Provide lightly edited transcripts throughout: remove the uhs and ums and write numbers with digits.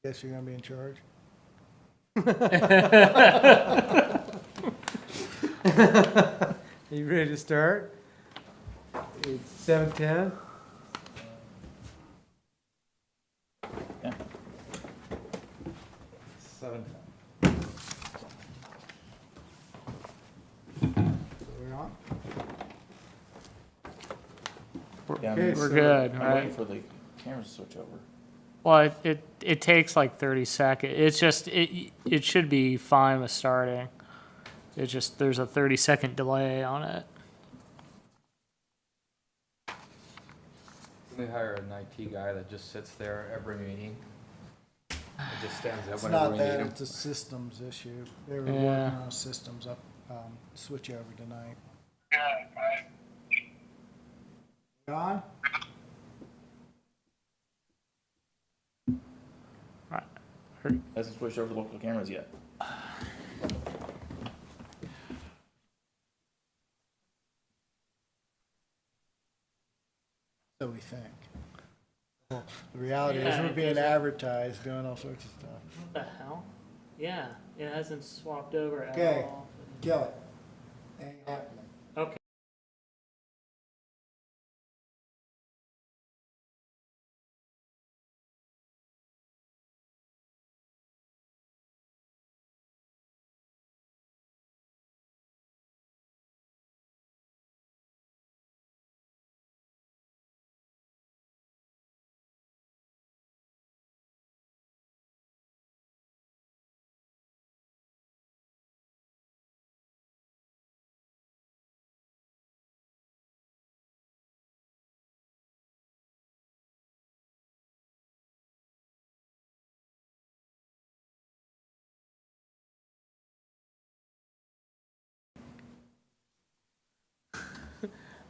Guess you're gonna be in charge? You ready to start? It's 7:10. Yeah. 7:10. We're on? Yeah, Okay, We're so good, I'm right? waiting for the cameras to switch over. Well, it takes like 30 seconds. It's just, it should be fine with starting. It's just, there's a 30-second delay on it. They hire an IT guy that just sits there every meeting. It just stands up It's whenever not we need that, him. it's a systems issue. They were working Yeah. on systems up, switch over tonight. On? Hasn't switched over to local cameras yet. So we think. Well, the reality is Yeah, we're it being doesn't- advertised, doing all sorts of stuff. What the hell? Yeah, it hasn't swapped over at Okay. all. Kill it. Ain't happening. Okay.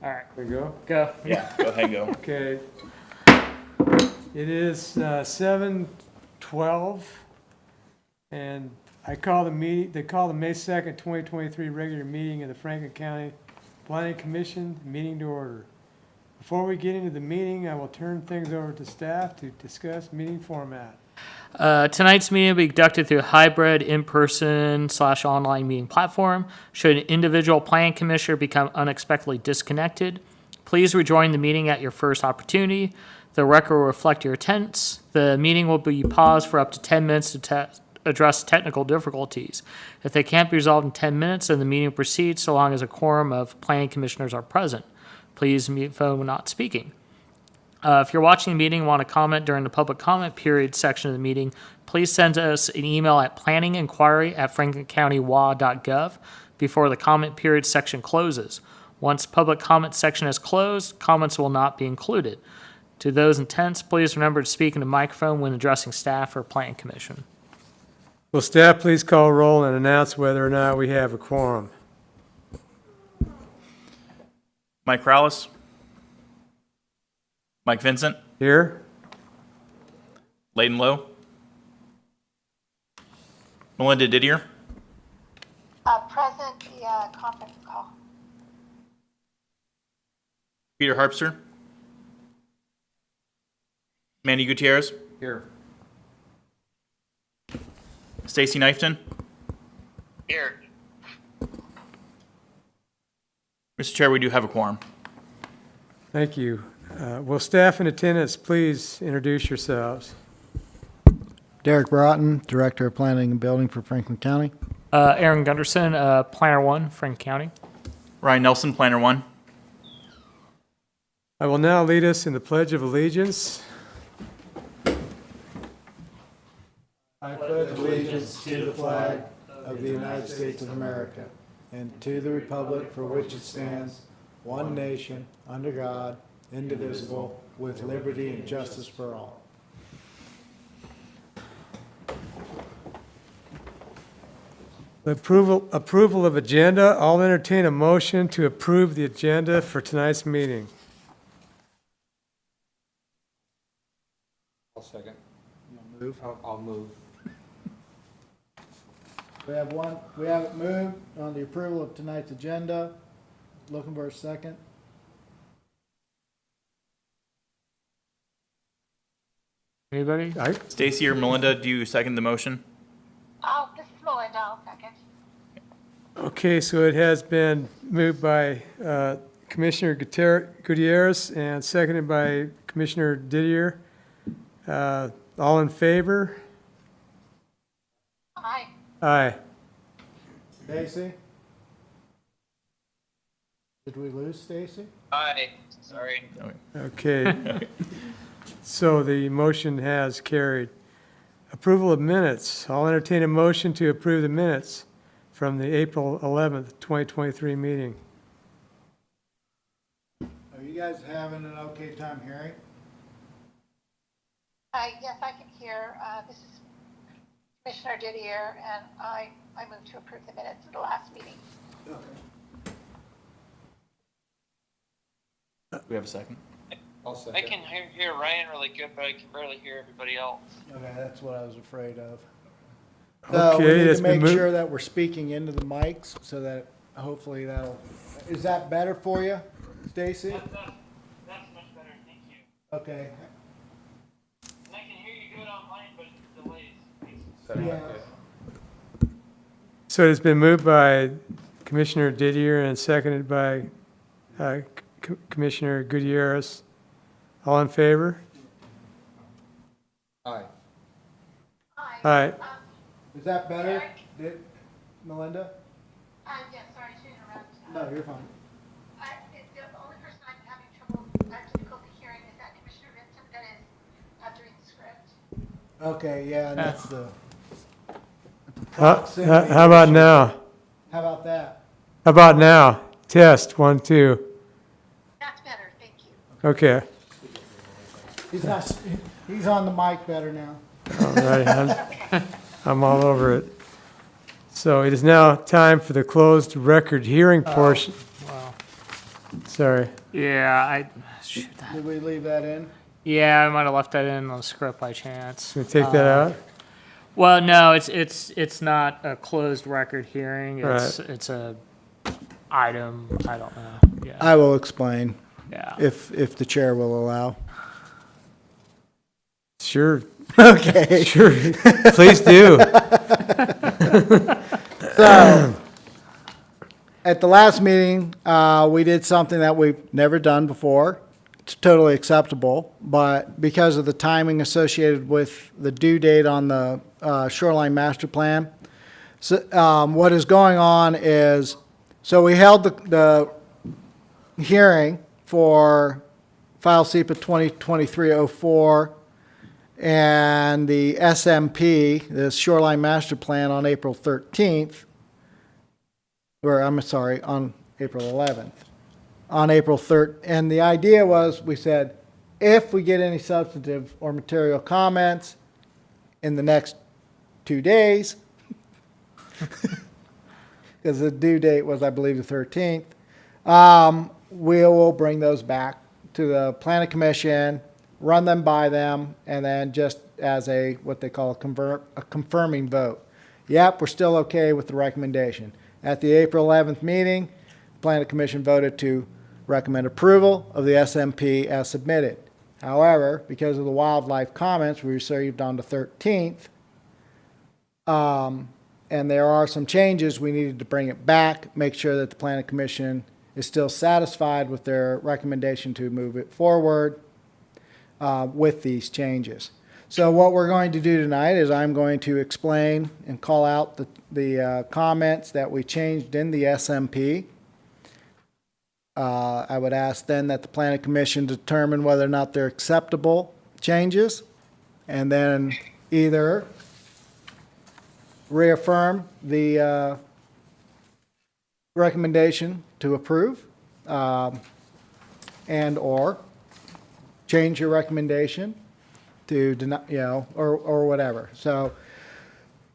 All right, There you go. go. Yeah, go ahead, go. Okay. It is 7:12, and they call the May 2nd, 2023 regular meeting of the Franklin County Planning Commission meeting to order. Before we get into the meeting, I will turn things over to staff to discuss meeting format. Tonight's meeting will be conducted through a hybrid in-person/online meeting platform. Should an individual planning commissioner become unexpectedly disconnected, please rejoin the meeting at your first opportunity. The record will reflect your attendance. The meeting will be paused for up to 10 minutes to address technical difficulties. If they can't be resolved in 10 minutes, then the meeting will proceed so long as a quorum of planning commissioners are present. Please mute phone when not speaking. If you're watching the meeting and want to comment during the public comment period section of the meeting, please send us an email at planninginquiry@franklincountywa.gov before the comment period section closes. Once public comment section is closed, comments will not be included. To those intents, please remember to speak in the microphone when addressing staff or planning commission. Will staff please call roll and announce whether or not we have a quorum? Mike Crowlis. Mike Vincent. Here? Layden Lowe. Melinda Didier. Present via conference call. Peter Harpster. Mandy Gutierrez. Here. Stacy Knifton. Here. Mr. Chair, we do have a quorum. Thank you. Will staff in attendance please introduce yourselves? Derek Broughton, Director of Planning and Building for Franklin County. Aaron Gunderson, Planner 1, Franklin County. Ryan Nelson, Planner 1. I will now lead us in the Pledge of Allegiance. I pledge allegiance to the flag of the United States of America and to the republic for which it stands, one nation, under God, indivisible, with liberty and justice for all. Approval of agenda. I'll entertain a motion to approve the agenda for tonight's meeting. I'll second. Move. I'll move. We have it moved on the approval of tonight's agenda. Looking for a second. Anybody? Stacy or Melinda, do you second the motion? Oh, this is Melinda, I'll second. Okay, so it has been moved by Commissioner Gutierrez and seconded by Commissioner Didier. All in favor? Aye. Aye. Stacy? Did we lose Stacy? Aye, sorry. Okay. So the motion has carried. Approval of minutes. I'll entertain a motion to approve the minutes from the April 11th, 2023 meeting. Are you guys having an okay time hearing? Yes, I can hear. This is Commissioner Didier, and I move to approve the minutes of the last meeting. Okay. We have a second. I'll I second. can hear Ryan really good, but I can barely hear everybody else. Okay, that's what I was afraid of. So we Okay, need it's to been make moved. sure that we're speaking into the mics so that hopefully is that better for you, Stacy? That's much better, thank you. Okay. And I can hear you good online, but it delays. Setting Yeah. up good. So it's been moved by Commissioner Didier and seconded by Commissioner Gutierrez. All in favor? Aye. Aye. Is that better, Melinda? Yes, sorry to interrupt. No, you're fine. The only person I'm having trouble, difficulty hearing is that Commissioner Vincent that is doing the script. Okay, yeah, and that's the. How about now? How about that? How about now? Test, 1, 2. That's better, thank you. Okay. He's on the mic better now. All right, I'm all over it. So it is now time for the closed record hearing portion. Wow. Sorry. Yeah, Did we leave that in? I might have left that in on the script by chance. Can we take that out? Well, no, it's not a closed record hearing. Right. It's a item. I don't know. Yeah. I will explain Yeah. if the chair will allow. Sure, Okay. sure. Please do. So, at the last meeting, we did something that we've never done before. It's totally acceptable, but because of the timing associated with the due date on the shoreline master plan, so, what is going on is, so we held the hearing for file CEPA 2023-04 and the SMP, the shoreline master plan, on April 13th, or I'm sorry, on April 11th. On April 3rd, and the idea was, we said, if we get any substantive or material comments in the next 2 days, because the due date was, I believe, the 13th, we will bring those back to the planning commission, run them by them, and then just as a, what they call a confirming vote. Yep, we're still okay with the recommendation. At the April 11th meeting, the planning commission voted to recommend approval of the SMP as submitted. However, because of the wildlife comments we received on the 13th, and there are some changes, we needed to bring it back, make sure that the planning commission is still satisfied with their recommendation to move it forward with these changes. So what we're going to do tonight is I'm going to explain and call out the comments that we changed in the SMP. I would ask then that the planning commission determine whether or not they're acceptable changes, and then either reaffirm the recommendation to approve, and or change your recommendation to deny, or whatever. So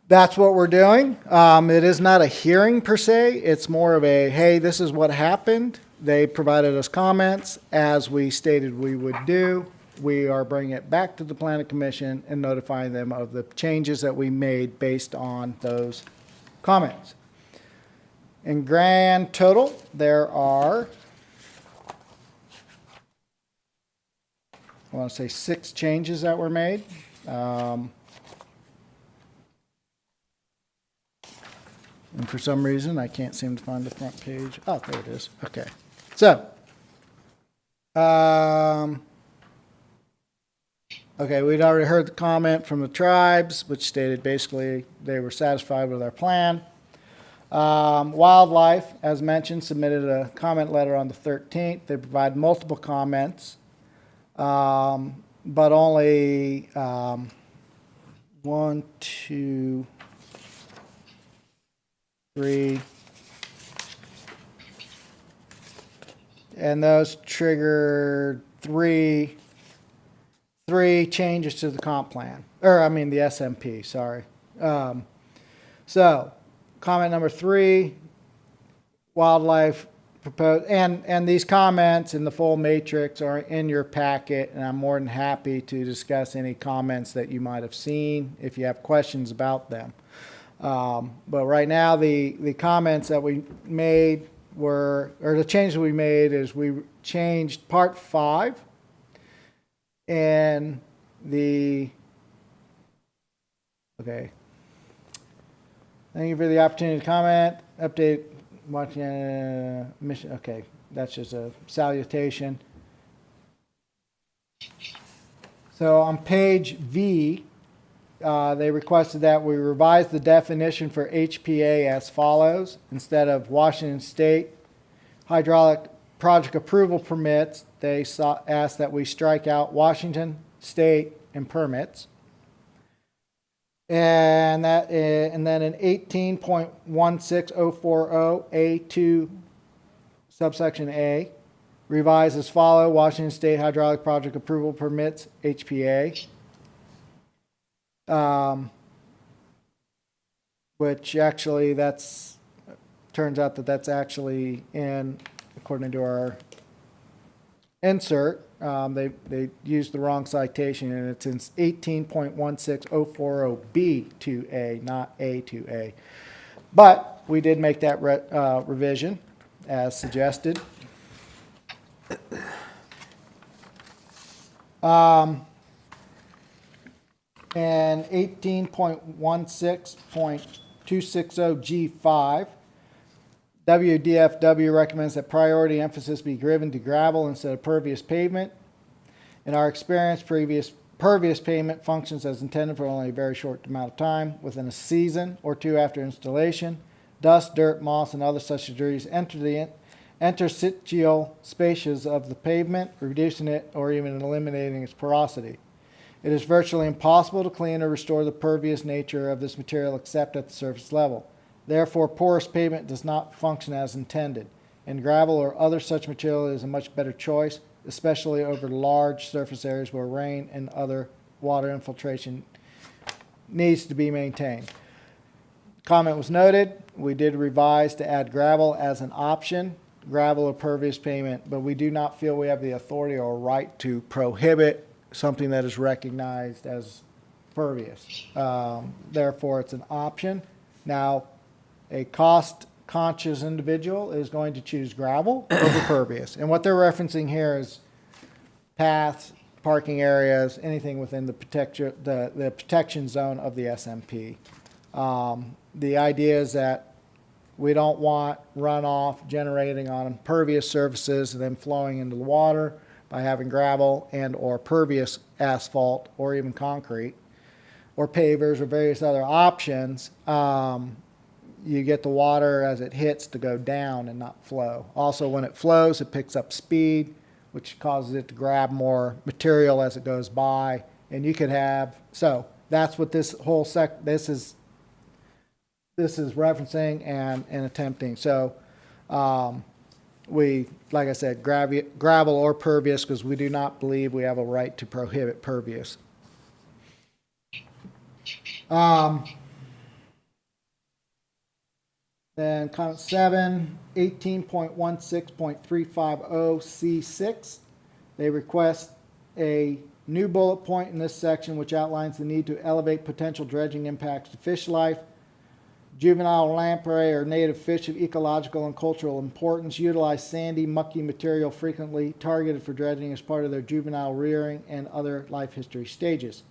that's what we're doing. It is not a hearing per se. It's more of a, hey, this is what happened. They provided us comments as we stated we would do. We are bringing it back to the planning commission and notifying them of the changes that we made based on those comments. In grand total, there are, I want to say 6 changes that were made. And for some reason, I can't seem to find the front page. Oh, there it is. Okay. So, okay, we'd already heard the comment from the tribes, which stated basically they were satisfied with our plan. Wildlife, as mentioned, submitted a comment letter on the 13th. They provide multiple comments, but only 1, 2, 3, and those triggered three changes to the comp plan, or I mean the SMP, sorry. So, comment number 3, wildlife proposed, and these comments in the full matrix are in your packet, and I'm more than happy to discuss any comments that you might have seen if you have questions about them. But right now, the comments that we made were, or the changes we made is we changed part 5 and the, okay. Thank you for the opportunity to comment. Update, watching, mission, okay. That's just a salutation. So on page V, they requested that we revise the definition for HPA as follows. Instead of Washington State hydraulic project approval permits, they asked that we strike out Washington State and permits. And then in 18.16040 A2 subsection A, revise as follow: Washington State hydraulic project approval permits HPA. Which actually turns out that's actually in, according to our insert, they used the wrong citation, and it's in 18.16040B2A, not A2A. But we did make that revision as suggested. And 18.16.260G5, WDFW recommends that priority emphasis be given to gravel instead of pervious pavement. In our experience, pervious pavement functions as intended for only a very short amount of time. Within a season or two after installation, dust, dirt, moss, and other such debris enter the interstitial spaces of the pavement, reducing it or even eliminating its porosity. It is virtually impossible to clean or restore the pervious nature of this material except at the surface level. Therefore, porous pavement does not function as intended, and gravel or other such material is a much better choice, especially over large surface areas where rain and other water infiltration needs to be maintained. Comment was noted. We did revise to add gravel as an option, gravel or pervious pavement, but we do not feel we have the authority or right to prohibit something that is recognized as pervious. Therefore, it's an option. Now, a cost-conscious individual is going to choose gravel over pervious. And what they're referencing here is paths, parking areas, anything within the protection zone of the SMP. The idea is that we don't want runoff generating on impervious surfaces and then flowing into the water. By having gravel and or pervious asphalt or even concrete or pavers or various other options, you get the water as it hits to go down and not flow. Also, when it flows, it picks up speed, which causes it to grab more material as it goes by. And you could have, so that's what this whole this is referencing and attempting. So, we, like I said, gravel or pervious, because we do not believe we have a right to prohibit pervious. Then comment 7, 18.16.350C6. They request a new bullet point in this section which outlines the need to elevate potential dredging impacts to fish life. Juvenile lamprey or native fish of ecological and cultural importance utilize sandy, mucky material frequently targeted for dredging as part of their juvenile rearing and other life history stages.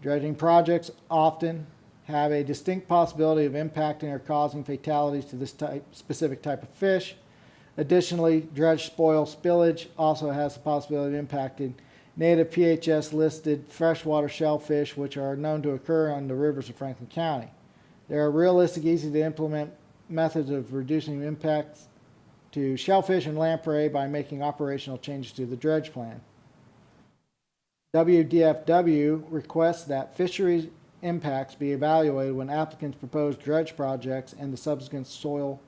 Dredging projects often have a distinct possibility of impacting or causing fatalities to this specific type of fish. Additionally, dredge spoil spillage also has the possibility of impacting native PHS listed freshwater shellfish, which are known to occur on the rivers of Franklin County. There are realistic, easy to implement methods of reducing impacts to shellfish and lamprey by making operational changes to the dredge plan. WDFW requests that fisheries impacts be evaluated when applicants propose dredge projects and the subsequent spoil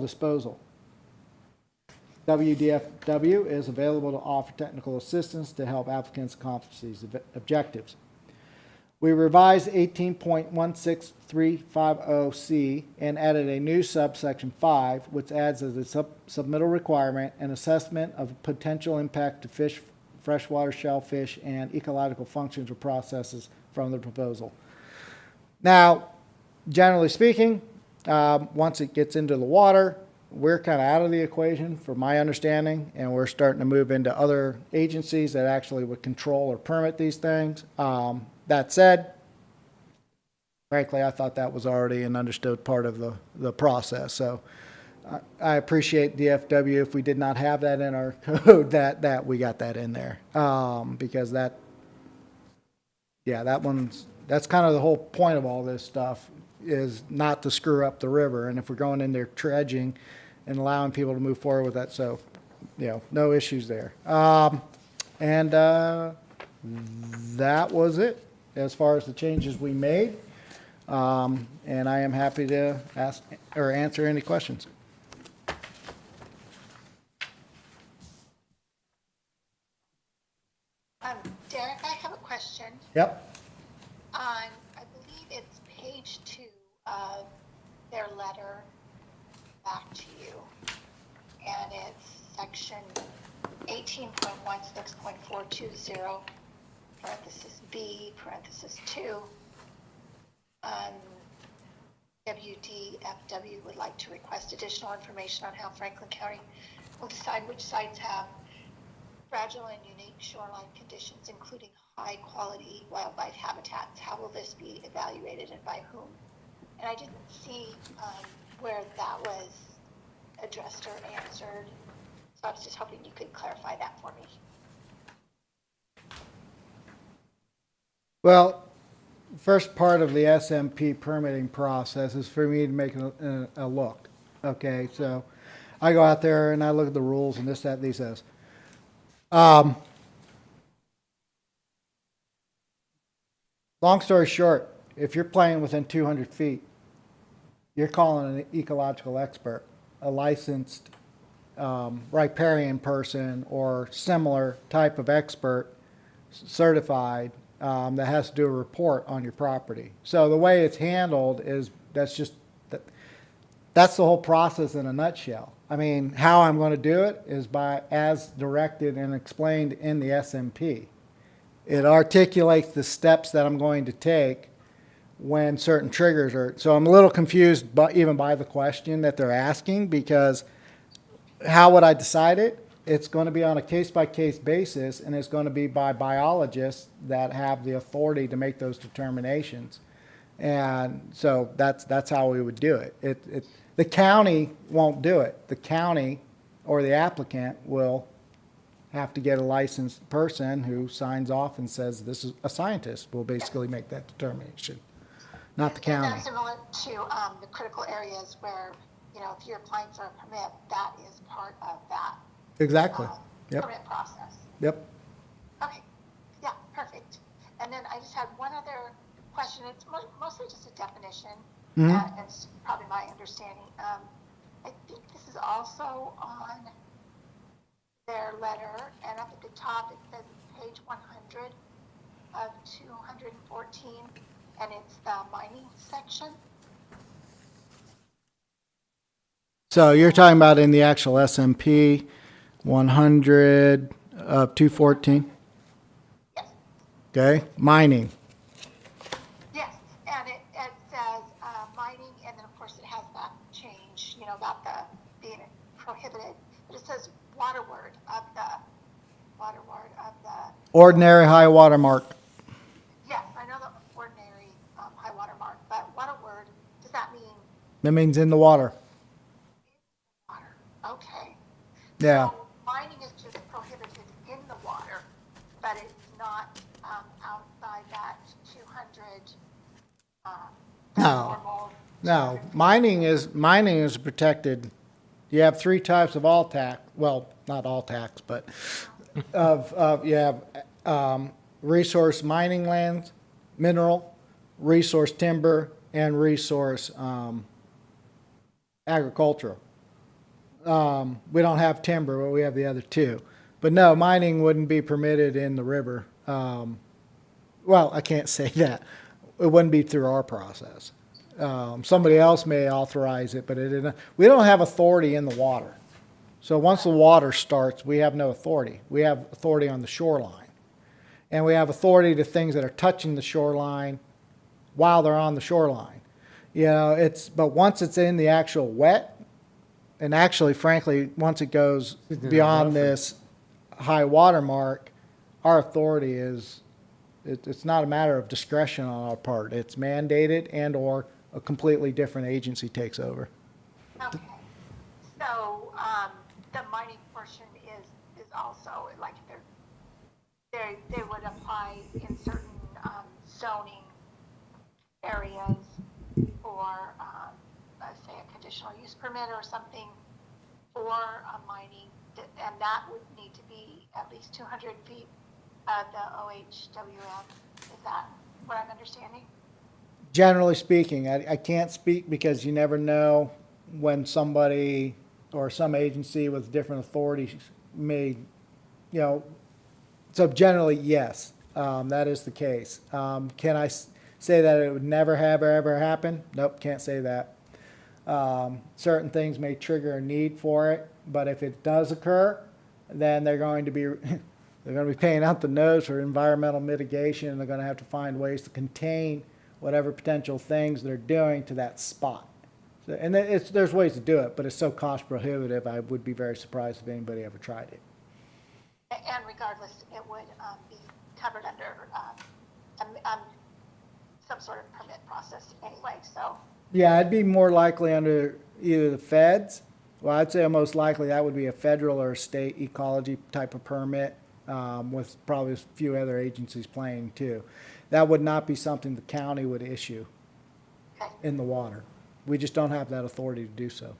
disposal. WDFW is available to offer technical assistance to help applicants accomplish these objectives. We revised 18.16350C and added a new subsection 5, which adds as a submittal requirement an assessment of potential impact to fish, freshwater shellfish, and ecological functions or processes from the proposal. Now, generally speaking, once it gets into the water, we're kind of out of the equation, from my understanding, and we're starting to move into other agencies that actually would control or permit these things. That said, frankly, I thought that was already an understood part of the process. So I appreciate DFW if we did not have that in our code, that we got that in there. Because that's kind of the whole point of all this stuff, is not to screw up the river. And if we're going in there dredging and allowing people to move forward with that, so, no issues there. And that was it as far as the changes we made. And I am happy to ask or answer any questions. Derek, I have a question. Yep. I believe it's page 2 of their letter back to you. And it's section 18.16.420, parenthesis B, parenthesis 2. WDFW would like to request additional information on how Franklin County will decide which sites have fragile and unique shoreline conditions, including high-quality wildlife habitats. How will this be evaluated and by whom? And I didn't see where that was addressed or answered, so I was just hoping you could clarify that for me. Well, first part of the SMP permitting process is for me to make a look. Okay, so I go out there and I look at the rules and this, that, these, those. Long story short, if you're playing within 200 feet, you're calling an ecological expert, a licensed riparian person or similar type of expert, certified, that has to do a report on your property. So the way it's handled is that's the whole process in a nutshell. I mean, how I'm going to do it is by as directed and explained in the SMP. It articulates the steps that I'm going to take when certain triggers are. So I'm a little confused even by the question that they're asking, because how would I decide it? It's going to be on a case-by-case basis, and it's going to be by biologists that have the authority to make those determinations. And so that's how we would do it. The county won't do it. The county or the applicant will have to get a licensed person who signs off and says this is a scientist will basically make that determination, not the county. That's similar to the critical areas where, if you're applying for a permit, that is part of that. Exactly. Yep. Permit process. Yep. Okay. Yeah, perfect. And then I just had one other question. It's mostly just a definition, Mhm. and it's probably my understanding. I think this is also on their letter, and up at the top it says page 100 of 214, and it's the mining section. So you're talking about in the actual SMP 100 of 214? Yes. Okay, mining. Yes, and it says mining, and then of course it has that change, about the being prohibited. But it says waterward of the Ordinary high water mark. Yes, I know That means in the water. Water, okay. Yeah. So mining is just prohibited in the water, but it's not, outside that 200, that No. normal No, 200 mining is protected. You have three types of all tax, well, not all tax, but you have resource mining lands, mineral, resource timber, and resource agricultural. We don't have timber, but we have the other two. But no, mining wouldn't be permitted in the river. Well, I can't say that. It wouldn't be through our process. Somebody else may authorize it, but we don't have authority in the water. So once the water starts, we have no authority. We have authority on the shoreline. And we have authority to things that are touching the shoreline while they're on the shoreline. You know, but once it's in the actual wet, and actually, frankly, once it goes beyond this high water mark, our authority is, it's not a matter of discretion on our part. It's mandated and/or a completely different agency takes over. Okay, so, the mining portion is also, like, they would apply in certain, zoning areas for, let's say, a conditional use permit or something for mining, and that would need to be at least 200 feet of the OHWM. Is that what I'm understanding? Generally speaking, I can't speak because you never know when somebody or some agency with different authorities may, you know, so generally, yes, that is the case. Can I say that it would never have or ever happen? Nope, can't say that. Certain things may trigger a need for it, but if it does occur, then they're going to be paying out the nose for environmental mitigation, and they're going to have to find ways to contain whatever potential things they're doing to that spot. So, and there's ways to do it, but it's so cost prohibitive, I would be very surprised if anybody ever tried it. And regardless, it would be covered under some sort of permit process anyway, so. Yeah, I'd be more likely under either the feds. Well, I'd say most likely that would be a federal or a state ecology type of permit, with probably a few other agencies playing too. That would not be something the county would issue Okay. in the water. We just don't have that authority to do so.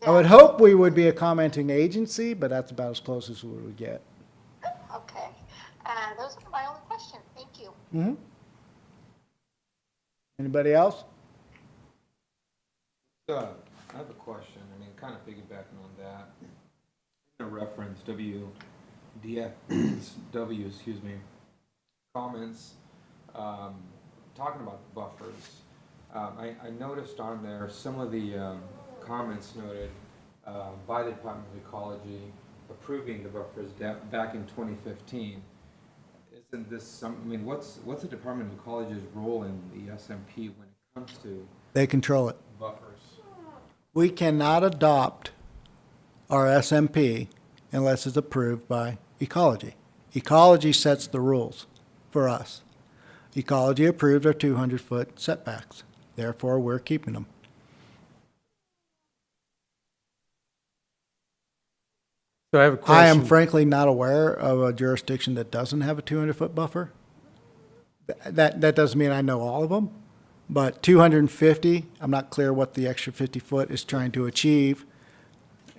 I would hope we would be a commenting agency, but that's about as close as we would get. Okay, those are my only questions, thank you. Mm-hmm. Anybody else? I have a question. I mean, kind of piggybacking on that. I'm going to reference comments, talking about the buffers. I noticed on there some of the comments noted by the Department of Ecology approving the buffers back in 2015. Isn't this I mean, what's the Department of Ecology's role in the SMP when it comes to They control it. buffers? We cannot adopt our SMP unless it's approved by Ecology. Ecology sets the rules for us. Ecology approved our 200-foot setbacks. Therefore, we're keeping them. So I have a I question. am frankly not aware of a jurisdiction that doesn't have a 200-foot buffer. That doesn't mean I know all of them, but 250, I'm not clear what the extra 50 foot is trying to achieve,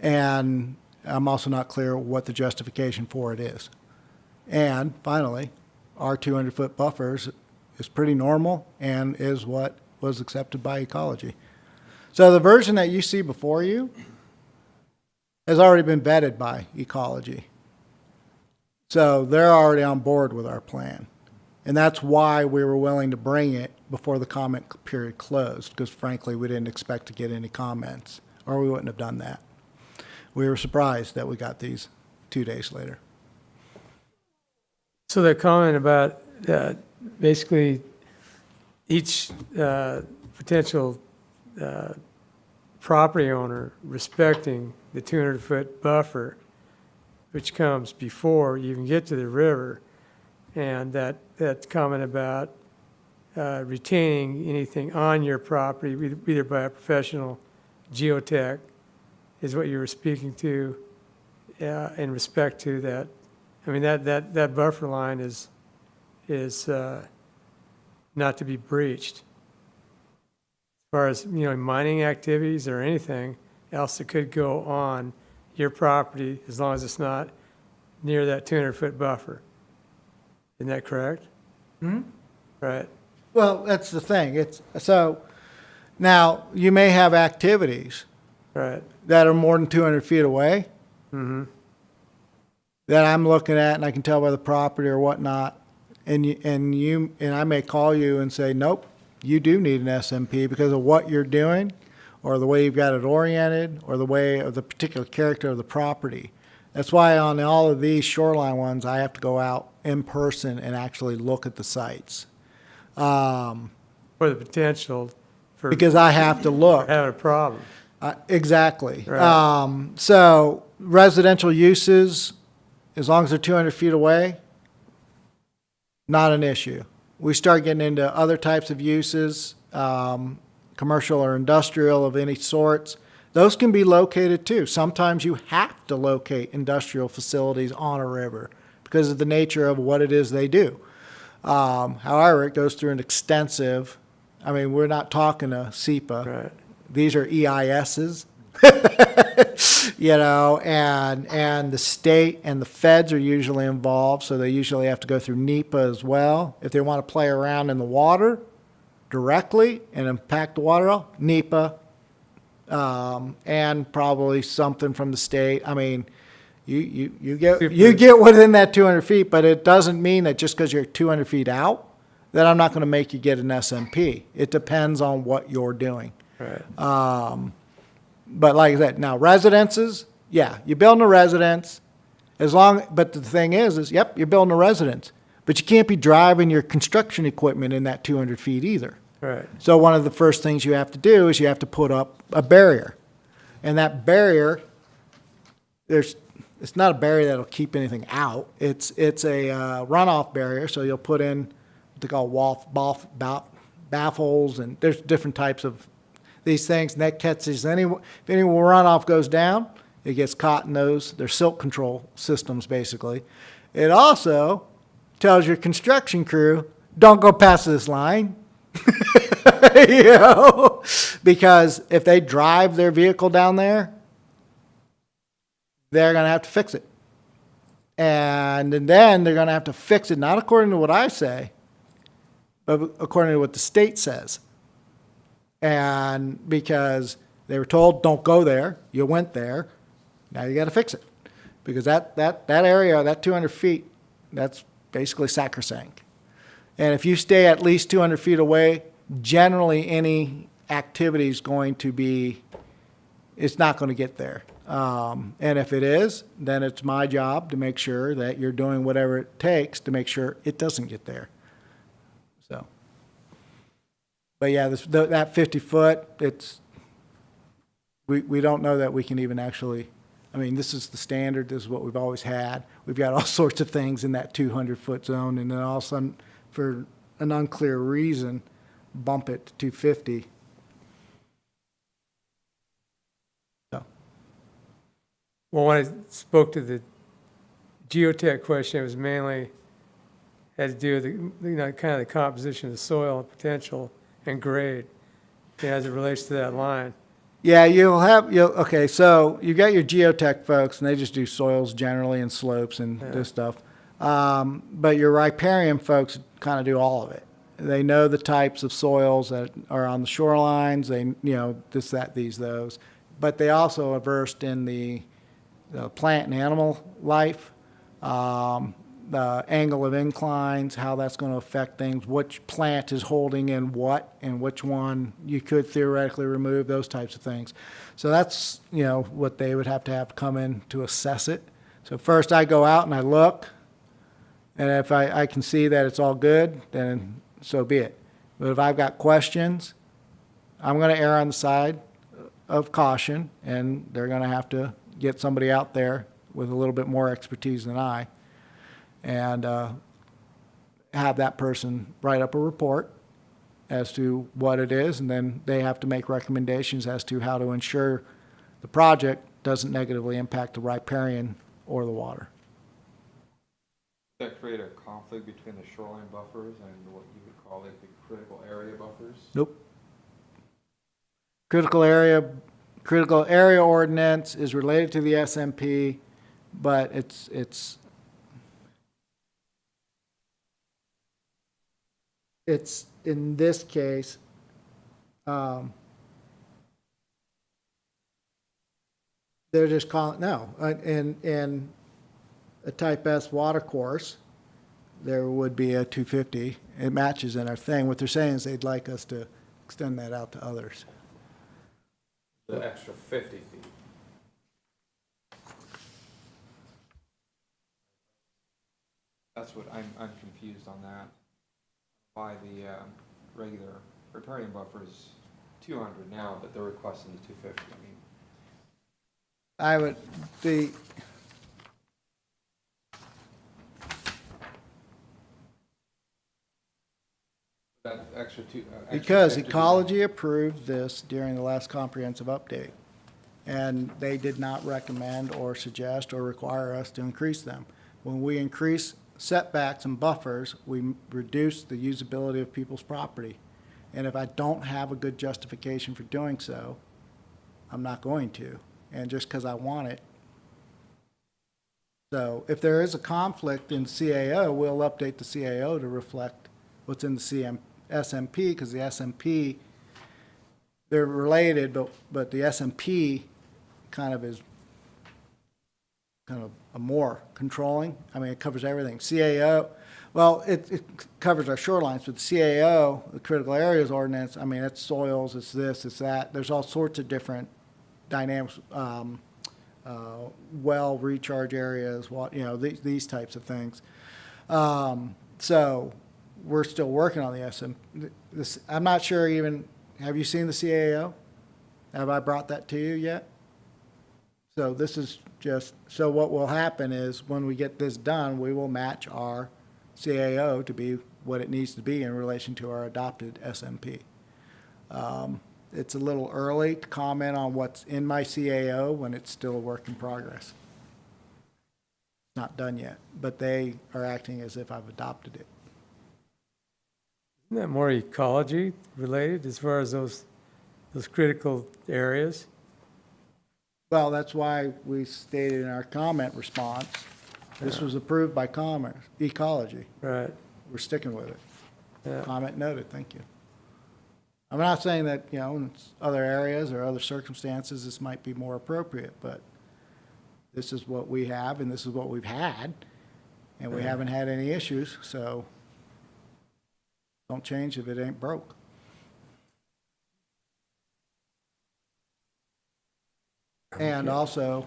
and I'm also not clear what the justification for it is. And finally, our 200-foot buffers is pretty normal and is what was accepted by Ecology. So the version that you see before you has already been vetted by Ecology. So they're already on board with our plan. And that's why we were willing to bring it before the comment period closed, because frankly, we didn't expect to get any comments, or we wouldn't have done that. We were surprised that we got these 2 days later. So the comment about basically each potential property owner respecting the 200-foot buffer, which comes before you even get to the river, and that comment about retaining anything on your property, either by a professional geotech, is what you were speaking to, in respect to that. I mean, that buffer line is not to be breached. As far as, mining activities or anything else that could go on your property, as long as it's not near that 200-foot buffer. Isn't that correct? Right. Well, that's the thing. So now you may have activities Right. that are more than 200 feet away that I'm looking at and I can tell by the property or whatnot. And I may call you and say, nope, you do need an SMP because of what you're doing or the way you've got it oriented or the way of the particular character of the property. That's why on all of these shoreline ones, I have to go out in person and actually look at the sites. For the potential for Because I have to look. having a problem. Exactly. Right. So residential uses, as long as they're 200 feet away, not an issue. We start getting into other types of uses, commercial or industrial of any sorts. Those can be located too. Sometimes you have to locate industrial facilities on a river because of the nature of what it is they do. However, it goes through an extensive, I mean, we're not talking a SEPA. Right. These are EISs, and the state and the feds are usually involved, so they usually have to go through NEPA as well. If they want to play around in the water directly and impact the water, NEPA, and probably something from the state. I mean, you get within that 200 feet, but it doesn't mean that just because you're 200 feet out, that I'm not going to make you get an SMP. It depends on what you're doing. Right. But like I said, now residences, yeah, you're building a residence but the thing is, yep, you're building a residence, but you can't be driving your construction equipment in that 200 feet either. Right. So one of the first things you have to do is you have to put up a barrier. And that barrier, it's not a barrier that'll keep anything out. It's a runoff barrier, so you'll put in what they call baffles, and there's different types of these things, and that catches if any runoff goes down, it gets caught in those. They're silt control systems, basically. It also tells your construction crew, don't go past this line. Because if they drive their vehicle down there, they're going to have to fix it. And then they're going to have to fix it, not according to what I say, but according to what the state says. And because they were told, don't go there, you went there, now you got to fix it. Because that area, that 200 feet, that's basically sacrosanct. And if you stay at least 200 feet away, generally any activity is going to be, it's not going to get there. And if it is, then it's my job to make sure that you're doing whatever it takes to make sure it doesn't get there. So, but yeah, that 50 foot, we don't know that we can even actually, I mean, this is the standard, this is what we've always had. We've got all sorts of things in that 200-foot zone, and then all of a sudden, for an unclear reason, bump it to 250. So. Well, when I spoke to the geotech question, it was mainly had to do with the, kind of the composition of the soil and potential and grade as it relates to that line. Yeah, okay, so you got your geotech folks, and they just do soils generally and slopes and this stuff. But your riparian folks kind of do all of it. They know the types of soils that are on the shorelines, this, that, these, those. But they also are versed in the plant and animal life, the angle of inclines, how that's going to affect things, which plant is holding in what, and which one you could theoretically remove, those types of things. So that's, what they would have to come in to assess it. So first I go out and I look, and if I can see that it's all good, then so be it. But if I've got questions, I'm going to err on the side of caution, and they're going to have to get somebody out there with a little bit more expertise than I, and have that person write up a report as to what it is, and then they have to make recommendations as to how to ensure the project doesn't negatively impact the riparian or the water. Does that create a conflict between the shoreline buffers and what you would call like the critical area buffers? Nope. Critical area ordinance is related to the SMP, but it's in this case, they're just calling, no, in a type S water course, there would be a 250. It matches in our thing. What they're saying is they'd like us to extend that out to others. The extra 50 feet. That's what I'm confused on that. Why the regular riparian buffer is 200 now, but they're requesting the 250. I mean, I would, that extra because 50 Ecology approved this during the last comprehensive update, and they did not recommend or suggest or require us to increase them. When we increase setbacks and buffers, we reduce the usability of people's property. And if I don't have a good justification for doing so, I'm not going to. And just because I want it. So if there is a conflict in CAO, we'll update the CAO to reflect what's in the SMP, because the SMP, they're related, but the SMP kind of is kind of a more controlling. I mean, it covers everything. CAO, well, it covers our shorelines, but the CAO, the critical areas ordinance, I mean, it's soils, it's this, it's that. There's all sorts of different dynamics, well recharge areas, these types of things. So we're still working on the SM. I'm not sure even, have you seen the CAO? Have I brought that to you yet? So this is just, so what will happen is when we get this done, we will match our CAO to be what it needs to be in relation to our adopted SMP. It's a little early to comment on what's in my CAO when it's still a work in progress. Not done yet, but they are acting as if I've adopted it. Isn't that more ecology related as far as those critical areas? Well, that's why we stated in our comment response, this was approved by Ecology. Right. We're sticking with it. Yeah. Comment noted, thank you. I'm not saying that, in other areas or other circumstances, this might be more appropriate, but this is what we have and this is what we've had, and we haven't had any issues, so don't change if it ain't broke. And also,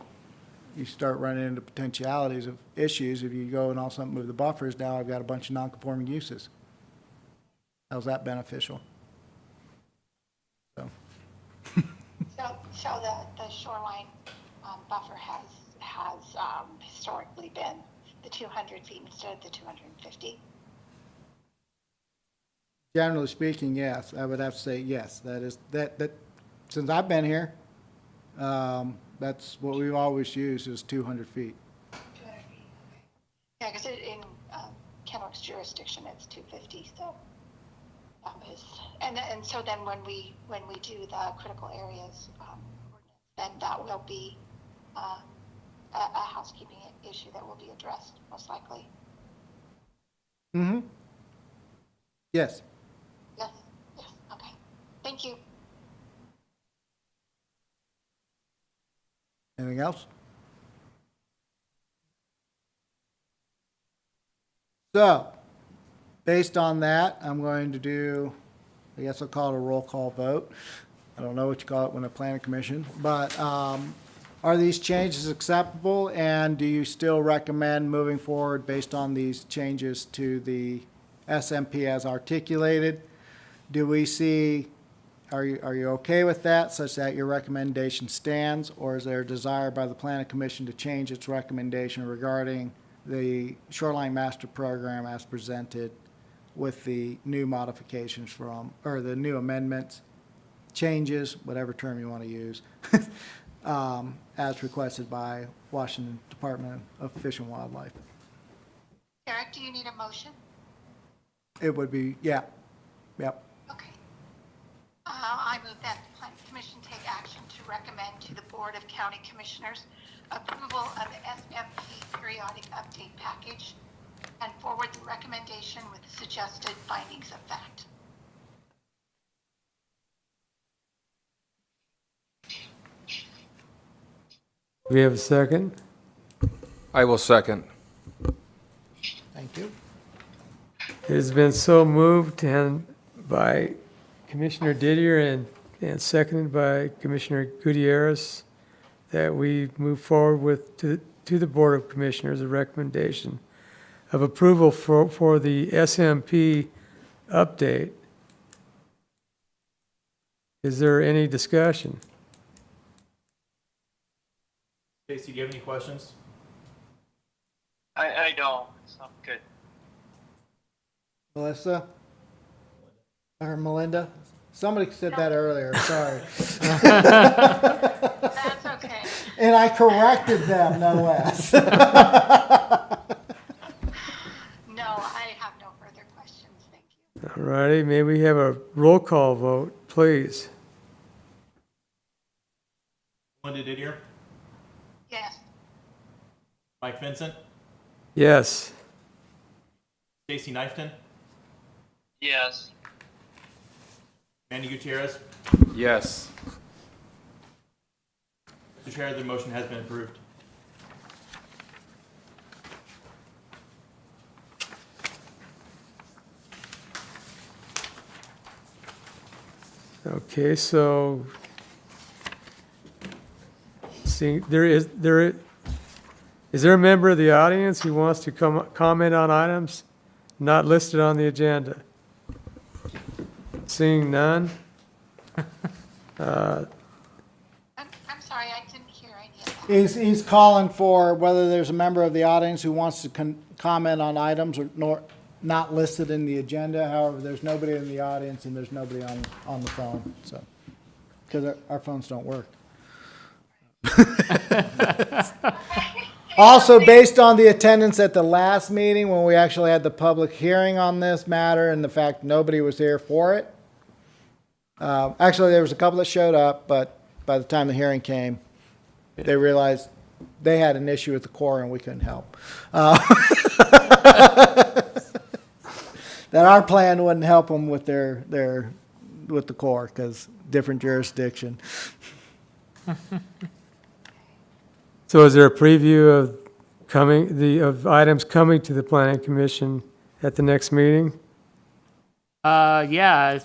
you start running into potentialities of issues if you go and all of a sudden move the buffers. Now I've got a bunch of non-conforming uses. How's that beneficial? So the shoreline buffer has historically been the 200 feet instead of the 250. Generally speaking, yes. I would have to say yes. That is that since I've been here, that's what we've always used is 200 feet. 200 feet. Yeah, because in Kenworth's jurisdiction, it's 250. So that was, and so then when we do the critical areas ordinance, then that will be a housekeeping issue that will be addressed most likely. Mm-hmm. Yes. Yes. Yes. Okay. Thank you. Anything else? So, based on that, I'm going to do, I guess I'll call it a roll call vote. I don't know what you call it when a planning commission, but are these changes acceptable, and do you still recommend moving forward based on these changes to the SMP as articulated? Do we see, are you okay with that, such that your recommendation stands, or is there a desire by the planning commission to change its recommendation regarding the shoreline master program as presented with the new modifications or the new amendments, changes, whatever term you want to use, as requested by Washington Department of Fish and Wildlife. Eric, do you need a motion? It would be, yeah, yep. Okay. I move that the Planning Commission take action to recommend to the Board of County Commissioners approval of the SMP periodic update package and forward the recommendation with the suggested findings of fact. We have a second? I will second. Thank you. It has been so moved and by Commissioner Didier and seconded by Commissioner Gutierrez that we move forward with, to the Board of Commissioners, a recommendation of approval for the SMP update. Is there any discussion? Stacy, do you have any questions? I don't. It's not good. Melissa? Or Melinda? Somebody said that earlier, sorry. That's okay. And I corrected them, no less. No, I have no further questions. Thank you. All righty, may we have a roll call vote, please? Linda Didier, Yes. Mike Vincent, Yes. Stacy Knifton, Yes. Manny Gutierrez. Yes. Mr. Chair, the motion has been approved. Okay, so see, is there a member of the audience who wants to comment on items not listed on the agenda? Seeing none? I'm sorry, I didn't hear any of that. He's calling for whether there's a member of the audience who wants to comment on items not listed in the agenda. However, there's nobody in the audience and there's nobody on the phone, so, because our phones don't work. Also, based on the attendance at the last meeting, when we actually had the public hearing on this matter and the fact nobody was here for it. Actually, there was a couple that showed up, but by the time the hearing came, they realized they had an issue with the core and we couldn't help. That our plan wouldn't help them with with the core, because different jurisdiction. So is there a preview of items coming to the Planning Commission at the next meeting? Yeah,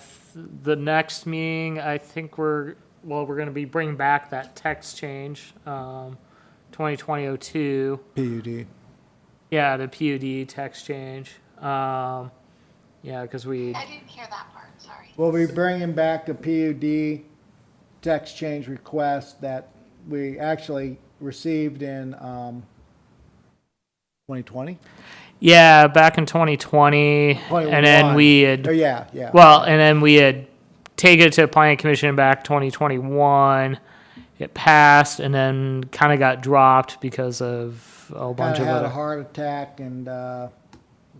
the next meeting, I think we're going to be bringing back that text change, 2020-02. PUD. Yeah, the PUD text change. Yeah, because we, I didn't hear that part, sorry. We'll be bringing back a PUD text change request that we actually received in 2020? yeah, back in 2020, and then we had, Oh, yeah. well, and then we had taken it to the Planning Commission back 2021. It passed, and then kind of got dropped because of a bunch Kinda of had a other. heart attack, and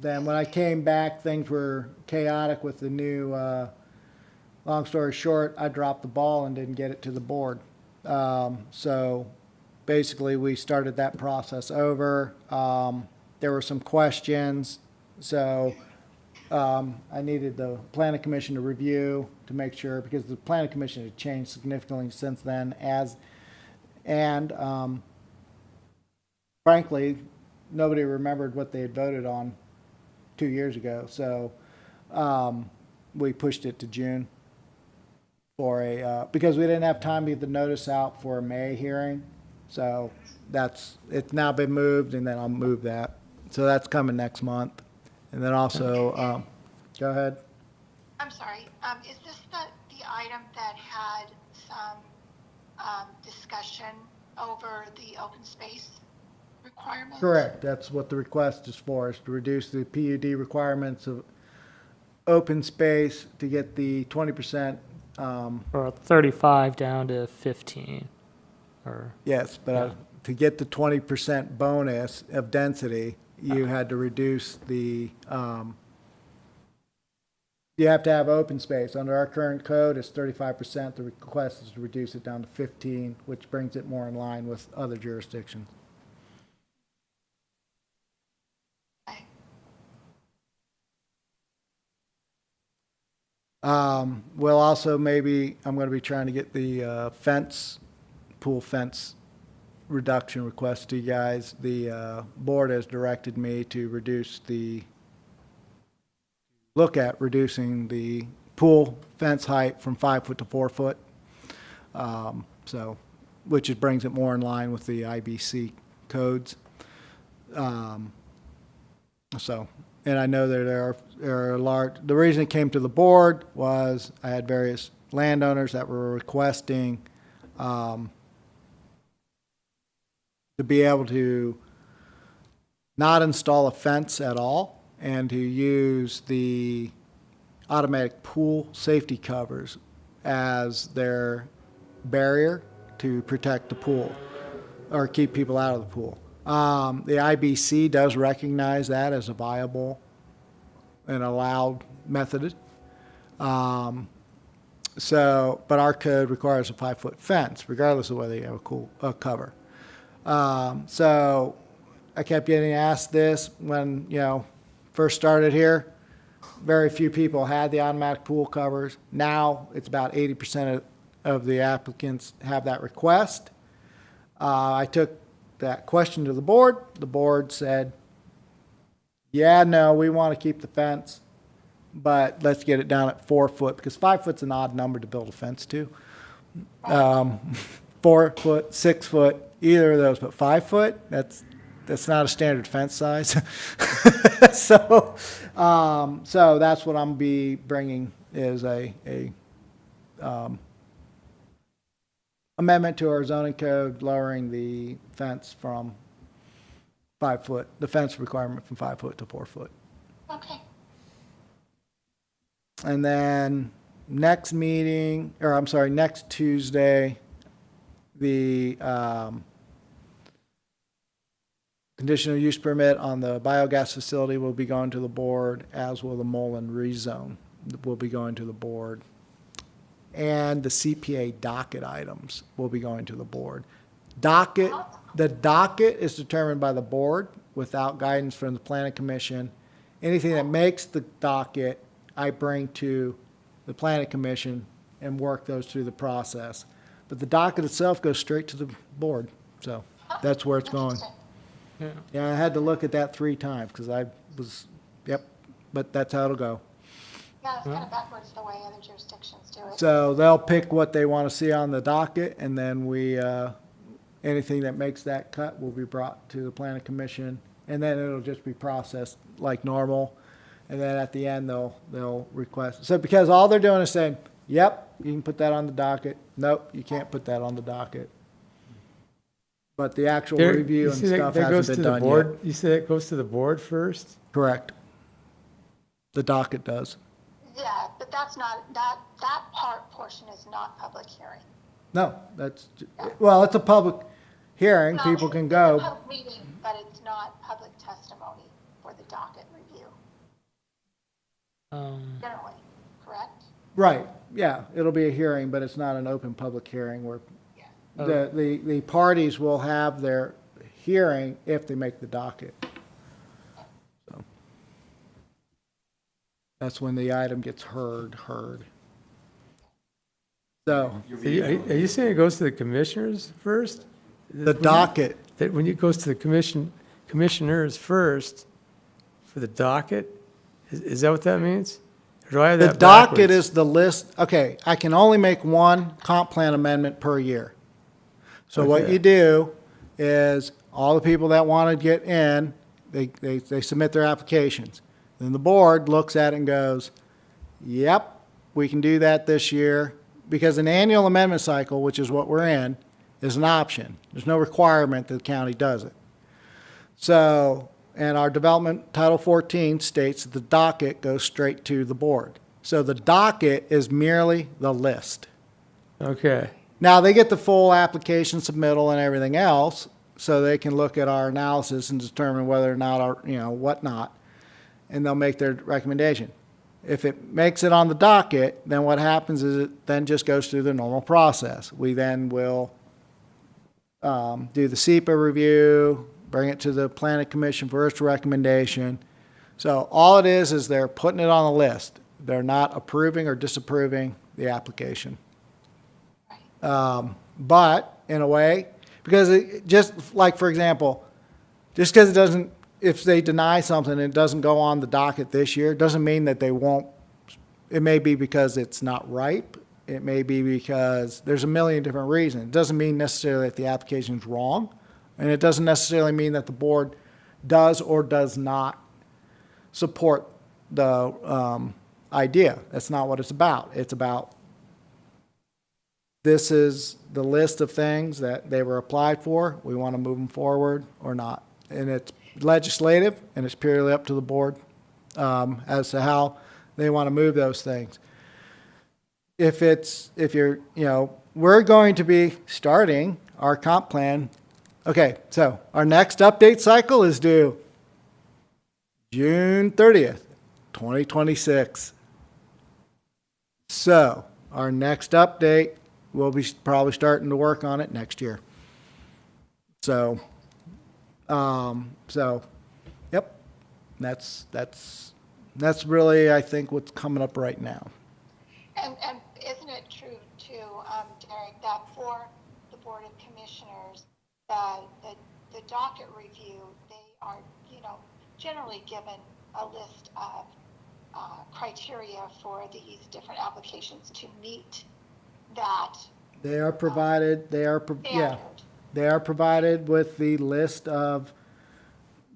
then when I came back, things were chaotic with the new, long story short, I dropped the ball and didn't get it to the board. So basically, we started that process over. There were some questions, so I needed the Planning Commission to review to make sure, because the Planning Commission had changed significantly since then, and frankly, nobody remembered what they had voted on 2 years ago, so we pushed it to June for because we didn't have time to get the notice out for a May hearing, so it's now been moved, and then I'll move that. So that's coming next month. And then also, go ahead. I'm sorry, is this the item that had some discussion over the open space requirements? Correct, that's what the request is for, is to reduce the PUD requirements open space to get the 20%, Or 35 down to 15, or, yes, but Yeah. to get the 20% bonus of density, you had to reduce the, you have to have open space. Under our current code, it's 35%. The request is to reduce it down to 15, which brings it more in line with other jurisdictions. We'll also maybe, I'm gonna be trying to get the pool fence reduction request to you guys. The board has directed me to look at reducing the pool fence height from 5 foot to 4 foot. So, which it brings it more in line with the IBC codes. So, and I know that there are the reason it came to the board was I had various landowners that were requesting to be able to not install a fence at all and to use the automatic pool safety covers as their barrier to protect the pool or keep people out of the pool. The IBC does recognize that as a viable and allowed method. But our code requires a 5-foot fence, regardless of whether you have a cover. So I kept getting asked this when, first started here. Very few people had the automatic pool covers. Now it's about 80% of the applicants have that request. I took that question to the board. The board said, yeah, no, we want to keep the fence, but let's get it down at 4 foot because 5 foot's an odd number to build a fence to. 4 foot, 6 foot, either of those, but 5 foot, that's not a standard fence size. So that's what I'm be bringing is a amendment to our zoning code, lowering the fence from 5 foot, the fence requirement from 5 foot to 4 foot. Okay. And then next Tuesday, the conditional use permit on the biogas facility will be going to the board, as will the Mullen rezone will be going to the board. And the CPA docket items will be going to the board. The docket is determined by the board without guidance from the planning commission. Anything that makes the docket, I bring to the planning commission and work those through the process. But the docket itself goes straight to the board, so that's where it's going. Yeah, I had to look at that 3 times because but that's how it'll go. Yeah, it's kind of backwards the way other jurisdictions do it. So they'll pick what they want to see on the docket, and then anything that makes that cut will be brought to the planning commission, and then it'll just be processed like normal. And then at the end, they'll request. So because all they're doing is saying, yep, you can put that on the docket. Nope, you can't put that on the docket. But the actual review and stuff hasn't been done yet. You say it goes to the board first? Correct. The docket does. Yeah, but that's not, that portion is not public hearing. No, well, it's a public hearing. No, People can it's a go. public meeting, but it's not public testimony for the docket review, generally, correct? Right, yeah, it'll be a hearing, but it's not an open public hearing where the parties will have their hearing if they make the docket. So that's when the item gets heard. So Are you saying it goes to the commissioners first? the docket, That when it goes to the commissioners first for the docket? Is that what that means? Or do I have the that docket backwards? is the list. Okay, I can only make one comp plan amendment per year. So what Okay. you do is all the people that want to get in, they submit their applications. Then the board looks at it and goes, yep, we can do that this year. Because an annual amendment cycle, which is what we're in, is an option. There's no requirement that the county does it. So, and our development Title 14 states that the docket goes straight to the board. So the docket is merely the list. Okay, Now, they get the full application submittal and everything else, so they can look at our analysis and determine whether or not, our, whatnot, and they'll make their recommendation. If it makes it on the docket, then what happens is it then just goes through the normal process. We then will do the SEPA review, bring it to the planning commission for its recommendation. So all it is they're putting it on the list. They're not approving or disapproving the application. But in a way, because it just like, for example, just because it doesn't, if they deny something and it doesn't go on the docket this year, doesn't mean that they won't. It may be because it's not ripe. It may be because there's a million different reasons. It doesn't mean necessarily that the application is wrong. And it doesn't necessarily mean that the board does or does not support the idea. That's not what it's about. It's about this is the list of things that they were applied for. We want to move them forward or not. And it's legislative, and it's purely up to the board as to how they want to move those things. We're going to be starting our comp plan. Okay, so our next update cycle is due June 30th, 2026. So our next update, we'll be probably starting to work on it next year. So, yep, that's really, I think, what's coming up right now. And isn't it true too, Derek, that for the Board of Commissioners, the docket review, they are, generally given a list of criteria for these different applications to meet that They are provided, standard? they are provided with the list of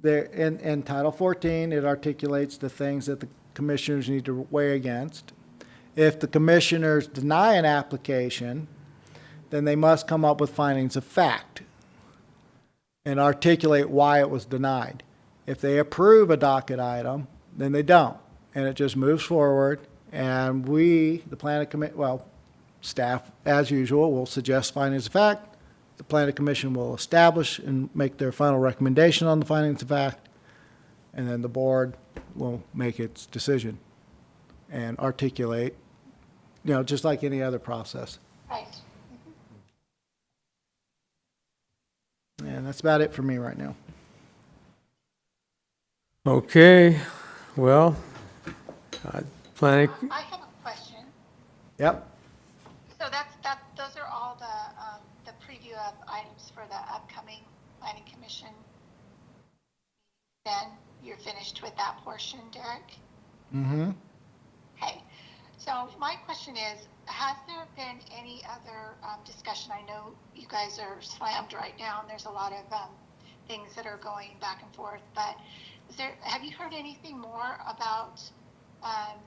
in Title 14, it articulates the things that the commissioners need to weigh against. If the commissioners deny an application, then they must come up with findings of fact and articulate why it was denied. If they approve a docket item, then they don't, and it just moves forward. And we, the planning committee, staff, as usual, will suggest findings of fact. The planning commission will establish and make their final recommendation on the findings of fact, and then the board will make its decision and articulate, just like any other process. Right. And that's about it for me right now. okay, well, planning, I have a question. Yep. So those are all the preview of items for the upcoming planning commission. Then you're finished with that portion, Derek? Mm-hmm. Okay. So my question is, has there been any other discussion? I know you guys are slammed right now, and there's a lot of things that are going back and forth. But have you heard anything more about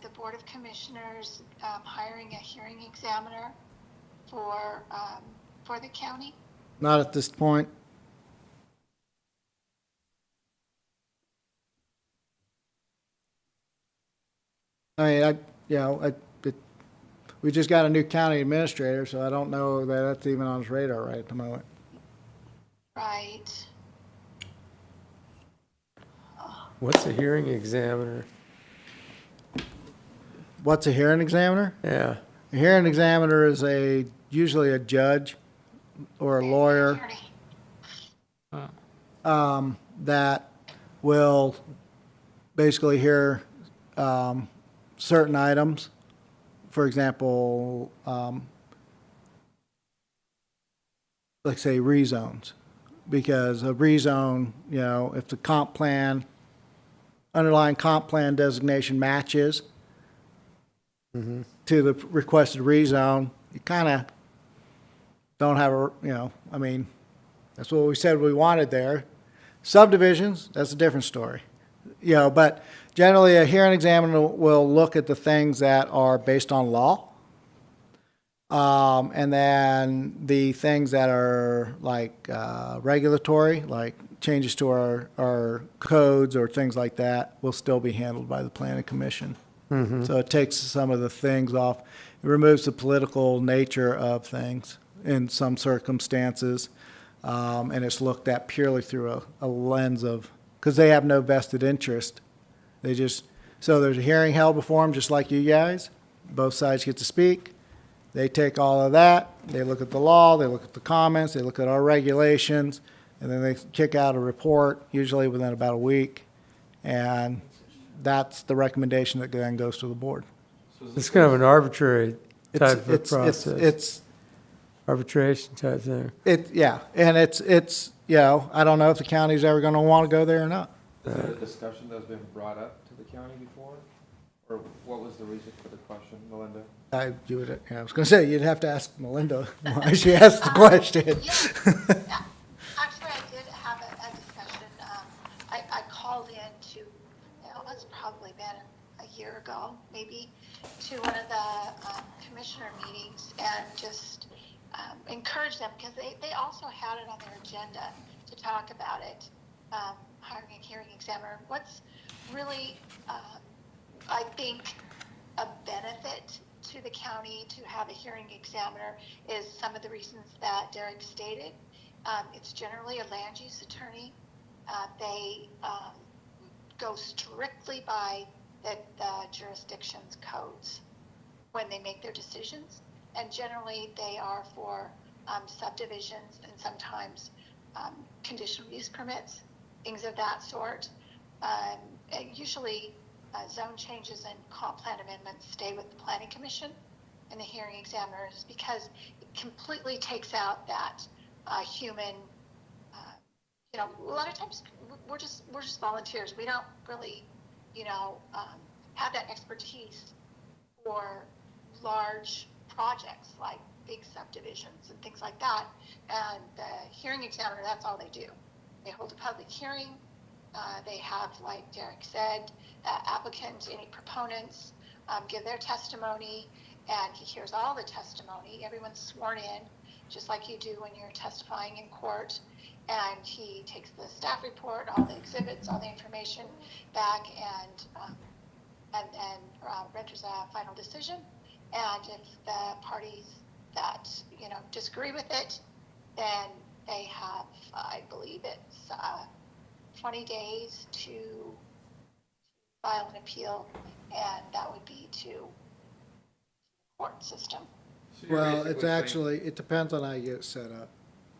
the Board of Commissioners hiring a hearing examiner for the county? Not at this point. I mean, we just got a new county administrator, so I don't know that that's even on his radar right at the moment. Right. what's a hearing examiner? What's a hearing examiner? Yeah, A hearing examiner is usually a judge or a lawyer that will basically hear certain items. For example, let's say rezones, because a rezone, if the comp plan, underlying comp plan designation matches to the requested rezone, you kind of don't have I mean, that's what we said we wanted there. Subdivisions, that's a different story. But generally a hearing examiner will look at the things that are based on law. And then the things that are like regulatory, like changes to our codes or things like that will still be handled by the planning commission. So it takes some of the things off. It removes the political nature of things in some circumstances. And it's looked at purely through a lens of, because they have no vested interest. They just, so there's a hearing held before them, just like you guys. Both sides get to speak. They take all of that, they look at the law, they look at the comments, they look at our regulations, and then they kick out a report, usually within about a week. And that's the recommendation that then goes to the board. It's kind of an arbitrary type of It's process, arbitration type thing. yeah, and it's, you know, I don't know if the county's ever gonna wanna go there or not. Is that a discussion that's been brought up to the county before? Or what was the reason for the question, Melinda? I was gonna say, you'd have to ask Melinda why she asked the question. Yeah. Actually, I did have a discussion. I called in to, it's probably been a year ago, maybe, to one of the commissioner meetings and just encourage them, because they also had it on their agenda to talk about it, hiring a hearing examiner. What's really, I think, a benefit to the county to have a hearing examiner is some of the reasons that Derek stated. It's generally a land use attorney. They go strictly by the jurisdiction's codes when they make their decisions, and generally they are for subdivisions and sometimes conditional use permits, things of that sort. Usually zone changes and comp plan amendments stay with the planning commission and the hearing examiners, because it completely takes out that human, a lot of times we're just volunteers. We don't really, have that expertise for large projects like big subdivisions and things like that. And the hearing examiner, that's all they do. They hold a public hearing. They have, like Derek said, applicants, any proponents, give their testimony, and he hears all the testimony. Everyone's sworn in, just like you do when you're testifying in court. And he takes the staff report, all the exhibits, all the information back, and renders a final decision. And if the parties that disagree with it, then they have, I believe it's 20 days to file an appeal, and that would be to the court system. So you're Well, basically it's saying- actually, it depends on how you get it set up.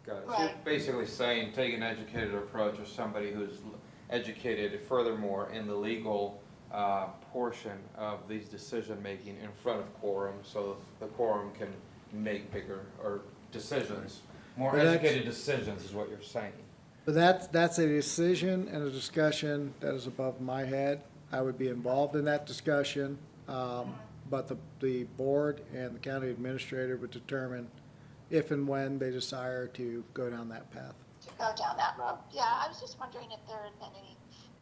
Got it. So you're Right. basically saying, take an educated approach, or somebody who's educated furthermore in the legal portion of these decision-making in front of quorum, so the quorum can make bigger, or decisions, more But that's- educated decisions is what you're saying. But that's a decision and a discussion that is above my head. I would be involved in that discussion, but the board and the county administrator would determine if and when they desire to go down that path. To go down that road. Yeah, I was just wondering if there had been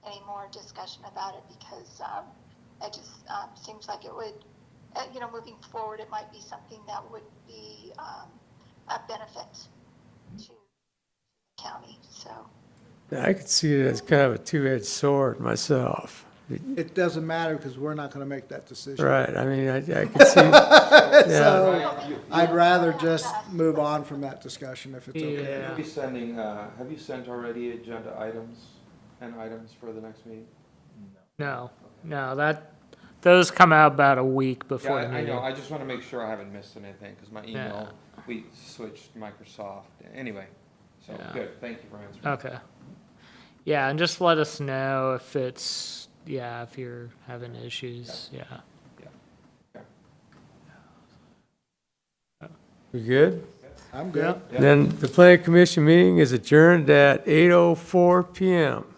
any more discussion about it, because it just seems like it would, moving forward, it might be something that would be a benefit to the county. So. I could see it as kind of a two-edged sword myself. It doesn't matter because we're not going to make that decision. Right, I mean, I could see, yeah, So I'd rather just move on from that discussion if it's okay. Yeah. You'll be sending, have you sent already agenda items for the next meeting? No, those come out about a week before the Yeah, I meeting. know, I just want to make sure I haven't missed anything, because my email, we switched Microsoft, anyway, so, Yeah. good, thank you for answering. Okay. Yeah, and just let us know if it's, if you're having issues, yeah. we good? I'm good. Yeah. Then the planning commission meeting is adjourned at 8:04 PM.